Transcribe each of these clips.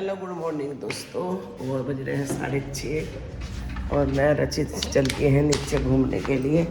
Hello good morning दोस्तों। और बज रहे हैं 6:30 और मैं रचित चल के हैं नीचे घूमने के लिए।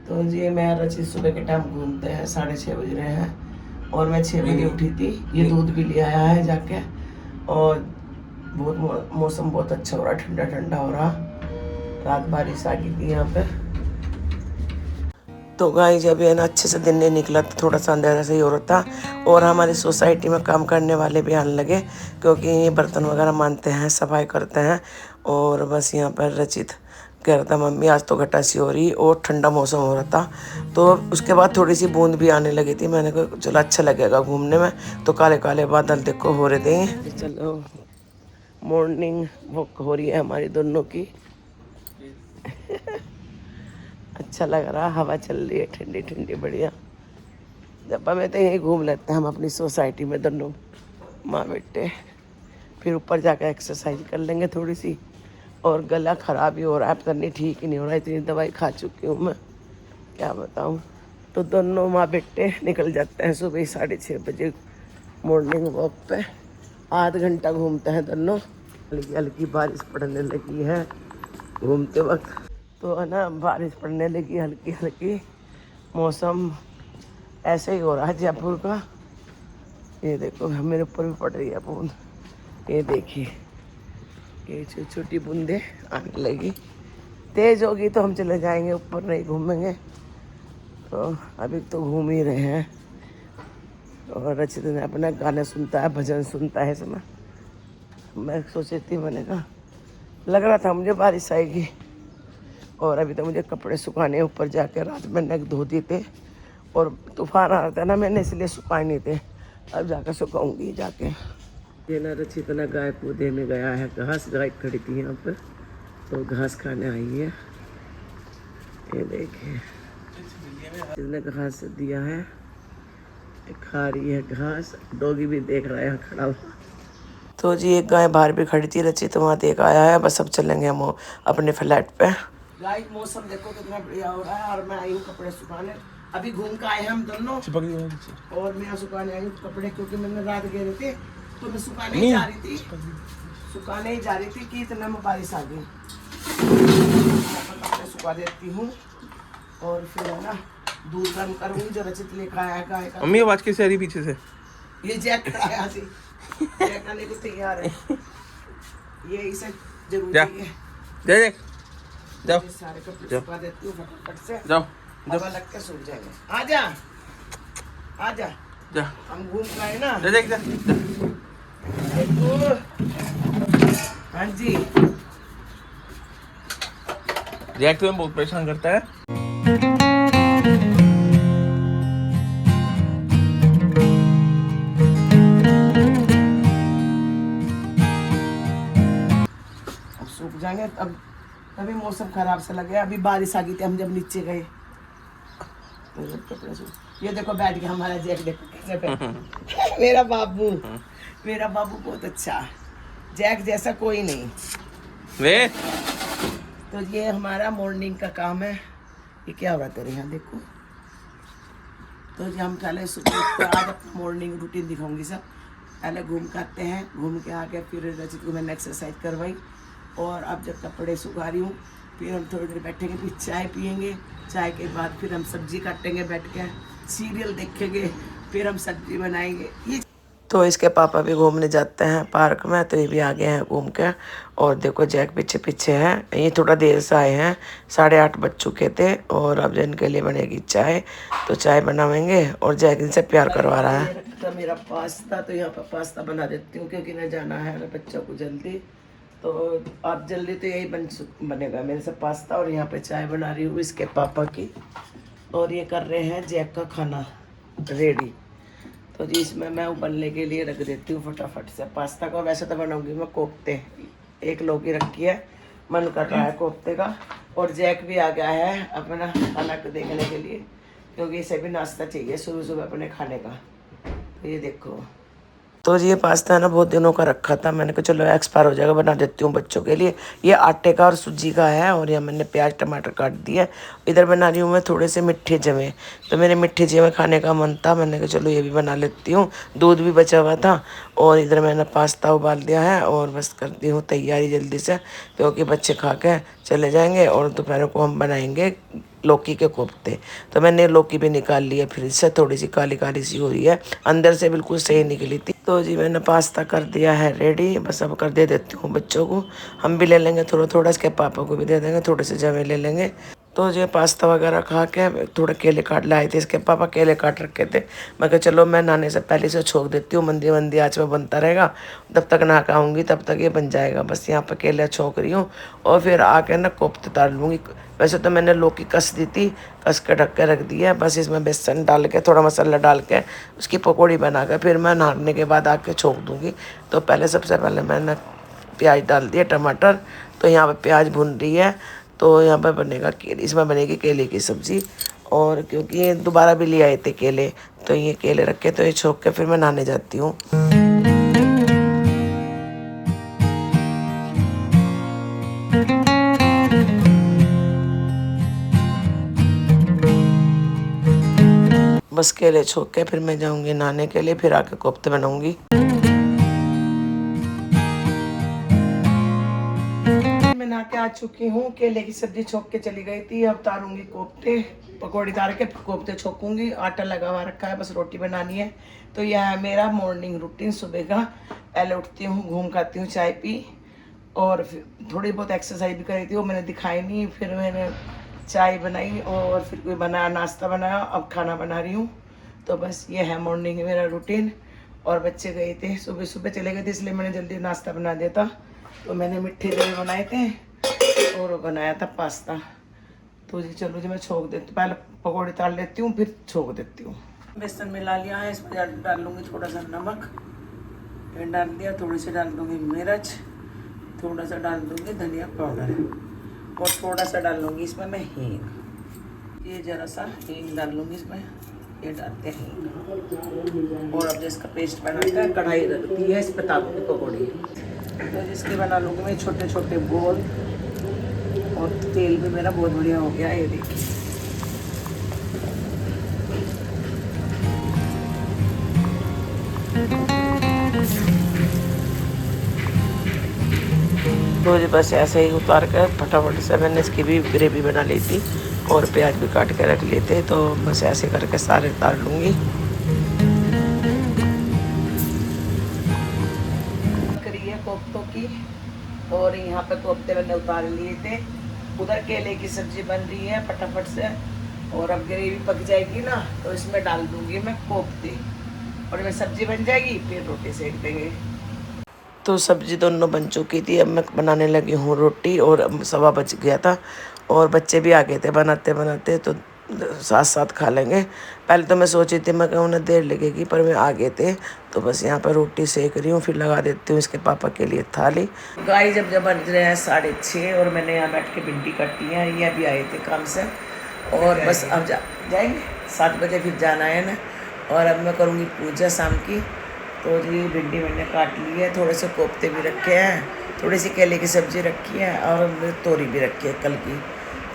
तो जी मैं रचित सुबह के टाइम घूमते हैं, 6:30 बज रहे हैं और मैं 6 बजे उठी थी। ये दूध भी ले आया है जाके और बहुत मौसम बहुत अच्छा हो रहा, ठंडा ठंडा हो रहा। रात बारिश आ गई थी यहाँ पे। तो गाइस जब है ना अच्छे से दिन नहीं निकला तो थोड़ा सा अंधेरा से ही हो रहा था। और हमारी सोसाइटी में काम करने वाले भी आने लगे क्योंकि ये बर्तन वगैरह मानते हैं, सफाई करते हैं। और बस यहाँ पर रचित कह रहा था मम्मी आज तो घटा सी हो रही और ठंडा मौसम हो रहा था। तो उसके बाद थोड़ी सी बूंद भी आने लगी थी। मैंने कहा चलो अच्छा लगेगा घूमने में। तो काले काले बादल देखो हो रहे थे। चलो मॉर्निंग वॉक हो रही है हमारी दोनों की। अच्छा लग रहा, हवा चल रही है ठंडी ठंडी बढ़िया। जब हमें तो यहीं घूम लेते हैं हम अपनी सोसाइटी में दोनों माँ बेटे। फिर ऊपर जाकर एक्सरसाइज कर लेंगे थोड़ी सी। और गला ख़राब ही हो रहा है, पता नहीं ठीक ही नहीं हो रहा है। इतनी दवाई खा चुकी हूँ मैं, क्या बताऊँ। तो दोनों माँ बेटे निकल जाते हैं सुबह 6:30 बजे मॉर्निंग वॉक पे। आध घंटा घूमते हैं दोनों। हल्की हल्की बारिश पड़ने लगी है घूमते वक्त। तो है ना बारिश पड़ने लगी हल्की हल्की। मौसम ऐसे ही हो रहा है जयपुर का। ये देखो मेरे ऊपर भी पड़ रही है बूंद। ये देखिए ये छोटी छोटी बूंदें आने लगी। तेज होगी तो हम चले जाएंगे ऊपर, नहीं घूमेंगे। तो अभी तो घूम ही रहे हैं। और रचित ने अपना गाना सुनता है, भजन सुनता है समय। मैं सोची थी, मैंने कहा लग रहा था मुझे बारिश आएगी। और अभी तो मुझे कपड़े सुखाने ऊपर जाके रात मैंने धो दिए थे और तूफान आ रहा था ना, मैंने इसलिए सुखाए नहीं थे। अब जाकर सुखाऊंगी जाके। ये ना रचित ना गाय को देने गया है घास। गाय खड़ी थी यहाँ पर तो घास खाने आई है। ये देखिए इसने घास दिया है, खा रही है घास। डॉगी भी देख रहा है खड़ा हुआ। तो जी एक गाय बाहर भी खड़ी थी, रचित वहाँ देख आया है। बस अब चलेंगे हम अपने फ्लैट पे। गाइस मौसम देखो कितना बढ़िया हो रहा है और मैं आई हूँ कपड़े सुखाने। अभी घूम के आए हैं हम दोनों और मैं सुखाने आई हूँ कपड़े क्योंकि मैंने रात गए थे तो मैं सुखाने ही जा रही थी। सुखाने ही जा रही थी कि इतना में बारिश आ गई। कपड़े सुखा देती हूँ और फिर है ना दूध गर्म करूँगी जो रचित लेकर आया है गाय का। मम्मी आवाज कैसे आ रही पीछे से? ये जैक आया थी, जैक आने को तैयार है। ये इसे जरूरी है। देख जाओ सारे कपड़े सुखा देती हूँ फटाफट से। जाओ हवा लग के सूख जाएंगे। आजा आजा जा हम घूम के आए ना। देख जा। हाँ जी जैक तुम्हें बहुत परेशान करता है। अब सूख जाएंगे। अब अभी मौसम खराब से लगे। अभी बारिश आ गई थी हम जब नीचे गए तो जब कपड़े सूख। ये देखो बैठ गया हमारा जैक, देखो कैसे बैठ। मेरा बाबू, मेरा बाबू बहुत अच्छा, जैक जैसा कोई नहीं। वे तो ये हमारा मॉर्निंग का काम है। ये क्या हो रहा है तेरे यहाँ देखो। तो जी हम पहले सुबह आज अपना मॉर्निंग रूटीन दिखाऊंगी सब। पहले घूम के आते हैं, घूम के आके फिर रचित को मैंने एक्सरसाइज करवाई। और अब जब कपड़े सुखा रही हूँ फिर हम थोड़ी देर बैठेंगे, फिर चाय पियेंगे। चाय के बाद फिर हम सब्जी काटेंगे बैठ के, सीरियल देखेंगे, फिर हम सब्जी बनाएंगे। ये तो इसके पापा भी घूमने जाते हैं पार्क में, तो ये भी आ गए हैं घूम के। और देखो जैक पीछे पीछे है। ये थोड़ा देर से आए हैं, 8:30 बज चुके थे। और अब इनके लिए बनेगी चाय, तो चाय बनाएंगे। और जैक इनसे प्यार करवा रहा है। तो मेरा पास्ता, तो यहाँ पर पास्ता बना देती हूँ क्योंकि मैं जाना है मेरे बच्चों को जल्दी। तो आप जल्दी तो यही बनेगा मेरे से पास्ता। और यहाँ पे चाय बना रही हूँ इसके पापा की। और ये कर रहे हैं जैक का खाना रेडी। तो जी इसमें मैं उबलने के लिए रख देती हूँ फटाफट से पास्ता को। वैसे तो बनाऊंगी मैं कोफ्ते, एक लौकी रखी है, मन कर रहा है कोफ्ते का। और जैक भी आ गया है अपना खाना को देखने के लिए क्योंकि इसे भी नाश्ता चाहिए सुबह सुबह अपने खाने का। तो ये देखो तो जी ये पास्ता है ना बहुत दिनों का रखा था, मैंने कहा चलो एक्सपायर हो जाएगा, बना देती हूँ बच्चों के लिए। ये आटे का और सूजी का है और यहाँ मैंने प्याज टमाटर काट दिया। इधर बना रही हूँ मैं थोड़े से मिठे जमे, तो मेरे मिठे जमे खाने का मन था, मैंने कहा चलो ये भी बना लेती हूँ। दूध भी बचा हुआ था और इधर मैंने पास्ता उबाल दिया है और बस करती हूँ तैयारी जल्दी से, क्योंकि बच्चे खा के चले जाएंगे और दोपहर को हम बनाएंगे लौकी के कोफ्ते। तो मैंने लौकी भी निकाल लिया फ्रिज से, थोड़ी सी काली काली सी हो रही है, अंदर से बिल्कुल सही निकली थी। तो जी मैंने पास्ता कर दिया है रेडी, बस अब कर दे देती हूँ बच्चों को, हम भी ले लेंगे थोड़ा थोड़ा, इसके पापा को भी दे देंगे, थोड़े से जमे ले लेंगे। तो जो पास्ता वगैरह खा के थोड़े केले काट लाए थे, इसके पापा केले काट रखे थे, मैं कहा चलो मैं नहाने से पहले से छोक देती हूँ, मंदी मंदी आँच में बनता रहेगा, जब तक नहा के आऊँगी तब तक ये बन जाएगा। बस यहाँ पर केले छोक रही हूँ और फिर आके ना कोफ्ते उतार लूँगी। वैसे तो मैंने लौकी कस दी थी, कस के ढक के रख दिया, बस इसमें बेसन डाल के थोड़ा मसाला डाल के उसकी पकौड़ी बना के फिर मैं नहाने के बाद आके छोक दूँगी। तो पहले सबसे पहले मैंने प्याज डाल दिया, टमाटर, तो यहाँ पे प्याज भून रही है। तो यहाँ पर बनेगा इसमें बनेगी केले की सब्ज़ी, और क्योंकि ये दोबारा भी ले आए थे केले, तो ये केले रखे, तो ये छोक के फिर मैं नहाने जाती हूँ। बस केले छोक के फिर मैं जाऊँगी नहाने के लिए, फिर आके कोफ्ते बनाऊँगी। मैं नहा के आ चुकी हूँ, केले की सब्जी छोक के चली गई थी, अब तारूंगी कोफ्ते, पकौड़ी तार के कोफ्ते छोकूंगी। आटा लगा हुआ रखा है, बस रोटी बनानी है। तो यह है मेरा मॉर्निंग रूटीन सुबह का। पहले उठती हूँ, घूम खाती हूँ, चाय पी और फिर थोड़ी बहुत एक्सरसाइज भी करी थी, वो मैंने दिखाई नहीं। फिर मैंने चाय बनाई और फिर कोई बनाया, नाश्ता बनाया, अब खाना बना रही हूँ। तो बस ये है मॉर्निंग मेरा रूटीन। और बच्चे गए थे, सुबह सुबह चले गए थे, इसलिए मैंने जल्दी नाश्ता बना दिया था। तो मैंने मिठे जवे बनाए थे और बनाया था पास्ता। तो जी चलो जी मैं छोक देती हूँ, पहले पकौड़े तार लेती हूँ फिर छोक देती हूँ। बेसन मिला लिया है, इसमें डाल लूँगी थोड़ा सा नमक, फिर डाल दिया, थोड़ी सी डाल दूँगी मिर्च, थोड़ा सा डाल दूँगी धनिया पाउडर और थोड़ा सा डाल लूँगी इसमें मैं हींग। ये ज़रा सा हींग डाल लूँगी इसमें, ये डालते हैं हींग। और अब जिसका पेस्ट बनाता है, कढ़ाई रखती है, इस पर ताकूँगी पकौड़ी। तो जिसके बना लूँगी मैं छोटे छोटे गोल, और तेल भी मेरा बहुत बढ़िया हो गया, ये देखिए। तो जी बस ऐसे ही उतार कर फटाफट से मैंने इसकी भी ग्रेवी बना ली थी और प्याज भी काट के रख लिए थे। तो बस ऐसे करके सारे उतार लूँगी। करिए कोफ्तों की, और यहाँ पे कोफ्ते मैंने उतार लिए थे। उधर केले की सब्जी बन रही है फटाफट से, और अब ग्रेवी पक जाएगी ना तो इसमें डाल दूँगी मैं कोफ्ते, और मैं सब्जी बन जाएगी, फिर रोटी सेक देंगे। तो सब्जी दोनों बन चुकी थी, अब मैं बनाने लगी हूँ रोटी, और 1:15 बज गया था और बच्चे भी आ गए थे बनाते बनाते, तो साथ साथ खा लेंगे। पहले तो मैं सोची थी मैं कहूँ उन्हें देर लगेगी, पर मैं आ गए थे। तो बस यहाँ पर रोटी सेक रही हूँ, फिर लगा देती हूँ इसके पापा के लिए थाली। गाय जब बज रहे हैं 6:30 और मैंने यहाँ बैठ के भिंडी काटी है, ये अभी आए थे काम से, और बस अब जाएंगे 7 बजे फिर जाना है ना। और अब मैं करूँगी पूजा शाम की। तो जी भिंडी मैंने काट ली है, थोड़े से कोफ्ते भी रखे हैं, थोड़ी सी केले की सब्ज़ी रखी है और तोरी भी रखी है कल की।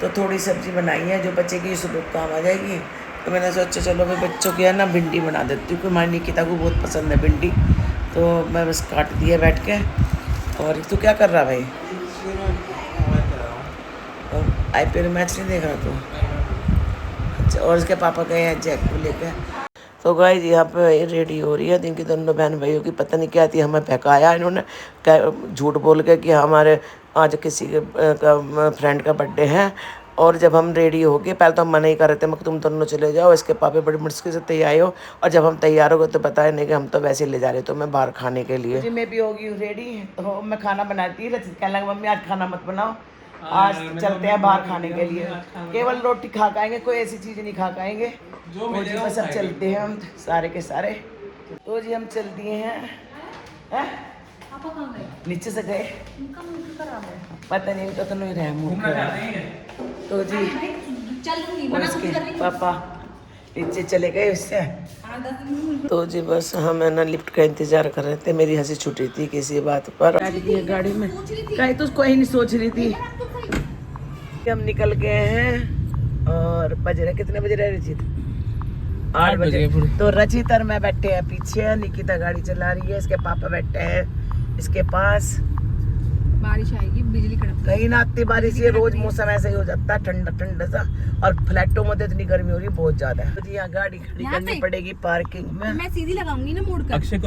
तो थोड़ी सब्ज़ी बनाई है जो बचेगी, सुबह काम आ जाएगी। तो मैंने सोचा चलो भाई बच्चों की है ना भिंडी बना देती हूँ, क्योंकि हमारी निकिता को बहुत पसंद है भिंडी। तो मैं बस काट दिया बैठ के। और तू क्या कर रहा भाई? IPL मैच नहीं देख रहा तू? अच्छा, और इसके पापा गए हैं जैक को लेकर। तो गाइस यहाँ पे रेडी हो रही है, इनकी दोनों बहन भाइयों की पता नहीं क्या थी, हमें बहकाया इन्होंने झूठ बोल के कि हमारे आज किसी के फ्रेंड का बर्थडे है। और जब हम रेडी हो गए, पहले तो हम मना ही कर रहे थे, मैं तुम दोनों चले जाओ, इसके पापा बड़ी मुश्किल से तैयार हो, और जब हम तैयार हो गए तो बताया नहीं कि हम तो वैसे ही ले जा रहे, तो मैं बाहर खाने के लिए। जी मैं भी होगी रेडी, तो मैं खाना बनाती हूँ। रचित कहने लगा मम्मी आज खाना मत बनाओ, आज चलते हैं बाहर खाने के लिए, केवल रोटी खा पाएंगे, कोई ऐसी चीज़ नहीं खा पाएंगे। तो जी बस अब चलते हैं हम सारे के सारे। तो जी हम चल दिए हैं, नीचे से गए, पता नहीं इनका तो नहीं रहा मुँह। तो जी उसके पापा नीचे चले गए उससे। तो जी बस हम है ना लिफ्ट का इंतजार कर रहे थे, मेरी हंसी छूटी थी किसी बात पर। गाड़ी में कहीं तो कोई नहीं सोच रही थी। हम निकल गए हैं और बज रहे कितने बज रहे रचित? 8 बजे। तो रचित और मैं बैठे हैं पीछे, निकिता गाड़ी चला रही है, इसके पापा बैठे हैं इसके पास। बारिश आएगी, बिजली कड़क कहीं ना आती बारिश, ये रोज मौसम ऐसा ही हो जाता है, ठंडा ठंडा सा। और फ्लैटों में तो इतनी गर्मी हो रही है बहुत ज्यादा। तो जी यहाँ गाड़ी खड़ी करनी पड़ेगी पार्किंग में। मैं सीधी लगाऊंगी ना मोड़ कर। अक्षय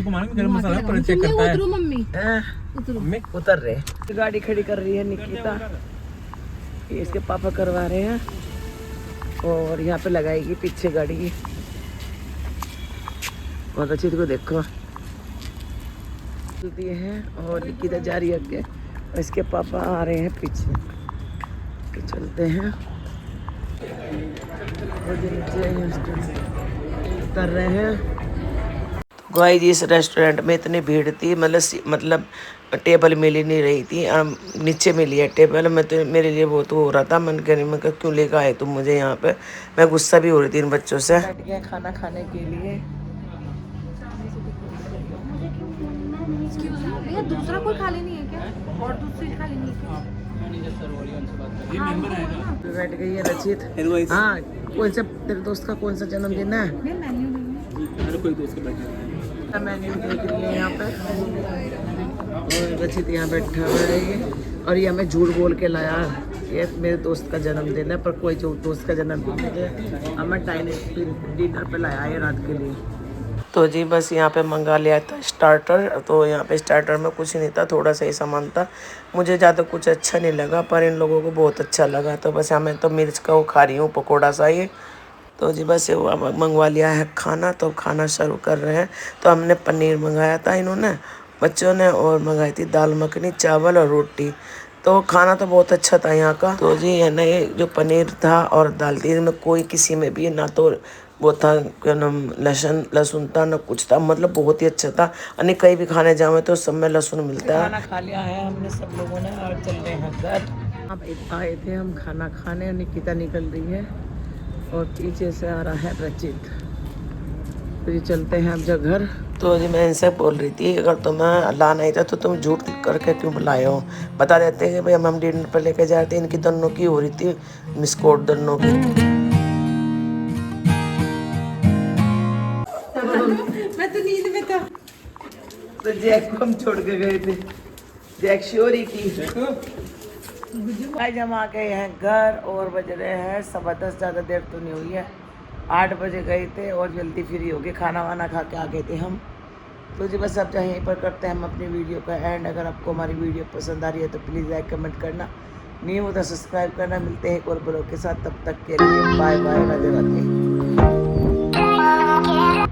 कुमार में गरम मसाला पर चेक करता है। उतरो मम्मी, हैं? उतर रहे, गाड़ी खड़ी कर रही है निकिता, ये इसके पापा करवा रहे हैं और यहाँ पे लगाएगी पीछे गाड़ी की। बहुत अच्छी को देखो दिए हैं और निकिता जा रही है आगे और इसके पापा आ रहे हैं पीछे। तो चलते हैं, उतर रहे हैं। तो गाइस जी इस रेस्टोरेंट में इतनी भीड़ थी, मतलब टेबल मिल ही नहीं रही थी। नीचे मिली है टेबल में, तो मेरे लिए बहुत हो रहा था। मन कह मैं क्यों लेकर आए तुम मुझे यहाँ पे। मैं गुस्सा भी हो रही थी इन बच्चों से। बैठ गए खाना खाने के लिए। भैया दूसरा कोई खा लेनी है क्या? और दूसरी खा लेनी है क्या? बैठ गई है रचित। हाँ, कौन सा तेरे दोस्त का कौन सा जन्मदिन है? कोई दोस्त बैठे मेन्यू देख रही है यहाँ पे और रचित यहाँ बैठा हुआ है ये। और ये हमें झूठ बोल के लाया, ये मेरे दोस्त का जन्मदिन है, पर कोई जो दोस्त का जन्मदिन नहीं है। हमें डिनर पे लाया है रात के लिए। तो जी बस यहाँ पे मंगा लिया था स्टार्टर। तो यहाँ पे स्टार्टर में कुछ नहीं था, थोड़ा सा ही सामान था। मुझे ज़्यादा कुछ अच्छा नहीं लगा, पर इन लोगों को बहुत अच्छा लगा। तो बस हमें तो मिर्च का वो खा रही हूँ पकौड़ा सा ये। तो जी बस वो मंगवा लिया है खाना, तो खाना सर्व कर रहे हैं। तो हमने पनीर मंगाया था इन्होंने बच्चों ने, और मंगाई थी दाल मखनी, चावल और रोटी। तो खाना तो बहुत अच्छा था यहाँ का। तो जी है ना, ये जो पनीर था और दाल थी, इनमें कोई किसी में भी ना तो वो था क्या नाम लहसुन था ना कुछ था, मतलब बहुत ही अच्छा था। यानी कहीं भी खाने जाओ तो सब में लहसुन मिलता है। खाना खा लिया है हमने सब लोगों ने और चल रहे हैं घर। अब आए थे हम खाना खाने, निकिता निकल रही है और पीछे से आ रहा है रचित। तो ये चलते हैं अब जब घर। तो जी मैं इनसे बोल रही थी अगर तुम्हें ला नहीं था तो तुम झूठ करके क्यों बुलाए हो। बता देते कि भाई हम डिनर पर लेके जा रहे थे। इनकी दोनों की हो रही थी मिसकोट दोनों की। मैं तो नींद में था। तो जैक को हम छोड़ के गए थे, जैक श्योरी की। आज हम आ गए हैं घर और बज रहे हैं 10:15। ज़्यादा देर तो नहीं हुई है, 8 बजे गए थे और जल्दी फ्री हो गए, खाना वाना खा के आ गए थे हम। तो जी बस अब यहीं पर करते हैं हम अपनी वीडियो का एंड। अगर आपको हमारी वीडियो पसंद आ रही है तो प्लीज़ लाइक कमेंट करना, नहीं हो तो सब्सक्राइब करना। मिलते हैं एक और ब्लॉग के साथ, तब तक के लिए बाय बाय, राधे राधे।